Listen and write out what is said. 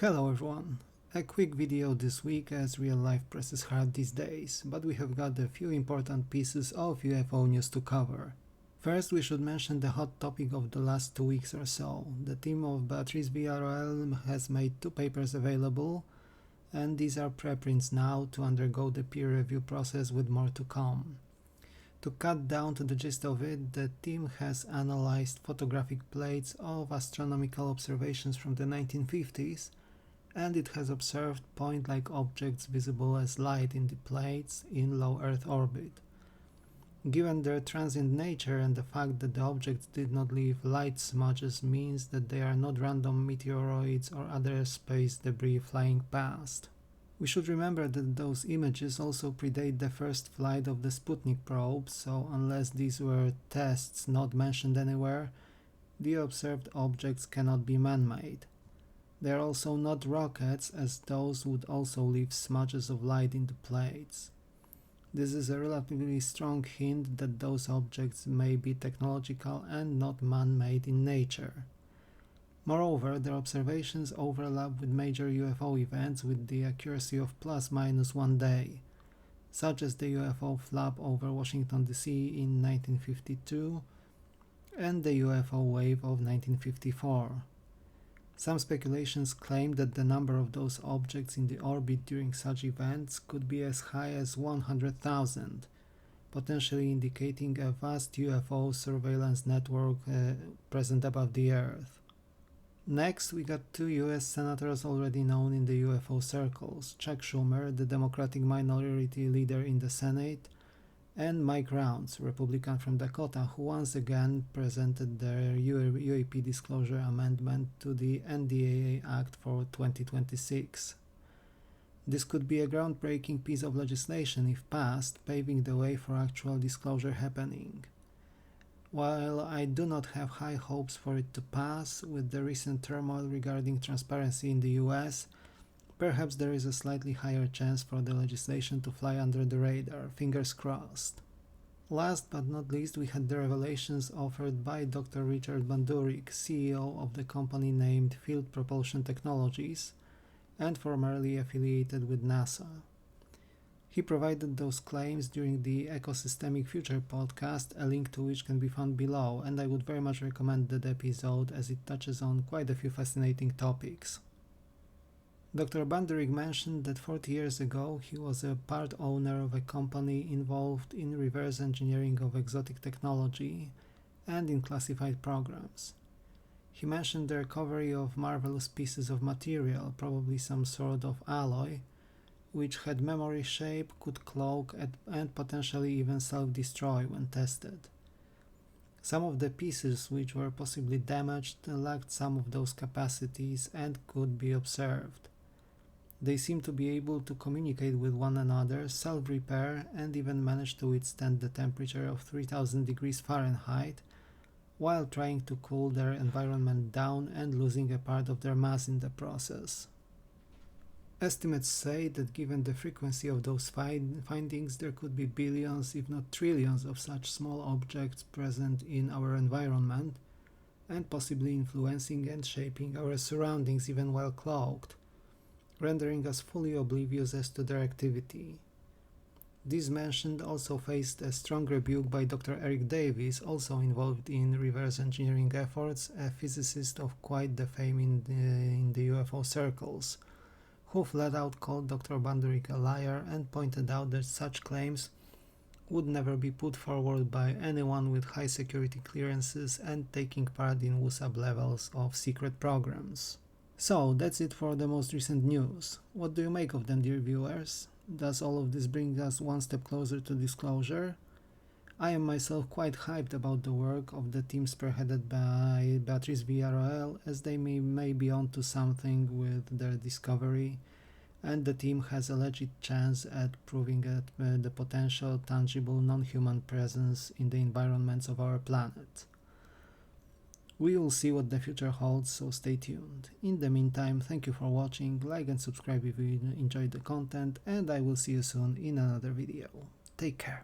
Hello everyone! A quick video this week as real life press is hard these days, but we have got a few important pieces of UFO news to cover. First, we should mention the hot topic of the last 2 weeks or so. The team of Beatrice VRL has made 2 papers available, and these are preprints now to undergo the peer review process with more to come. To cut down to the gist of it, the team has analyzed photographic plates of astronomical observations from the 1950s, and it has observed point-like objects visible as light in the plates in low Earth orbit. Given their transient nature and the fact that the objects did not leave light smudges means that they are not random meteoroids or other space debris flying past. We should remember that those images also predate the first flight of the Sputnik probe, so unless these were tests not mentioned anywhere, the observed objects cannot be man-made. They are also not rockets, as those would also leave smudges of light in the plates. This is a relatively strong hint that those objects may be technological and not man-made in nature. Moreover, their observations overlap with major UFO events with the accuracy of ±1 day, such as the UFO flap over Washington DC in 1952 and the UFO wave of 1954. Some speculations claim that the number of those objects in the orbit during such events could be as high as 100,000, potentially indicating a vast UFO surveillance network present above the Earth. Next, we got 2 US senators already known in the UFO circles, Chuck Schumer, the Democratic minority leader in the Senate, and Mike Rounds, Republican from Dakota, who once again presented their UAP disclosure amendment to the NDAA Act for 2026. This could be a groundbreaking piece of legislation if passed, paving the way for actual disclosure happening. While I do not have high hopes for it to pass, with the recent turmoil regarding transparency in the US, perhaps there is a slightly higher chance for the legislation to fly under the radar, fingers crossed. Last but not least, we had the revelations offered by Dr. Richard Bandurik, CEO of the company named Field Propulsion Technologies, and formerly affiliated with NASA. He provided those claims during the Ecosystemic Future podcast, a link to which can be found below, and I would very much recommend that episode as it touches on quite a few fascinating topics. Dr. Bandurik mentioned that 40 years ago he was a part owner of a company involved in reverse engineering of exotic technology and in classified programs. He mentioned the recovery of marvelous pieces of material, probably some sort of alloy, which had memory shape, could cloak, and potentially even self-destroy when tested. Some of the pieces which were possibly damaged lacked some of those capacities and could be observed. They seem to be able to communicate with one another, self-repair, and even manage to withstand the temperature of 3000 degrees Fahrenheit, while trying to cool their environment down and losing a part of their mass in the process. Estimates say that given the frequency of those findings, there could be billions, if not trillions, of such small objects present in our environment, and possibly influencing and shaping our surroundings even while cloaked, rendering us fully oblivious as to their activity. These mentioned also faced a strong rebuke by Dr. Eric Davis, also involved in reverse engineering efforts, a physicist of quite the fame in the UFO circles, who flat out called Dr. Bandurik a liar and pointed out that such claims would never be put forward by anyone with high security clearances and taking part in WUSAB levels of secret programs. So, that's it for the most recent news. What do you make of them, dear viewers? Does all of this bring us one step closer to disclosure? I am myself quite hyped about the work of the team spearheaded by Beatrice VRL, as they may be onto something with their discovery, and the team has a legit chance at proving the potential tangible non-human presence in the environments of our planet. We will see what the future holds, so stay tuned. In the meantime, thank you for watching, like and subscribe if you enjoyed the content, and I will see you soon in another video. Take care.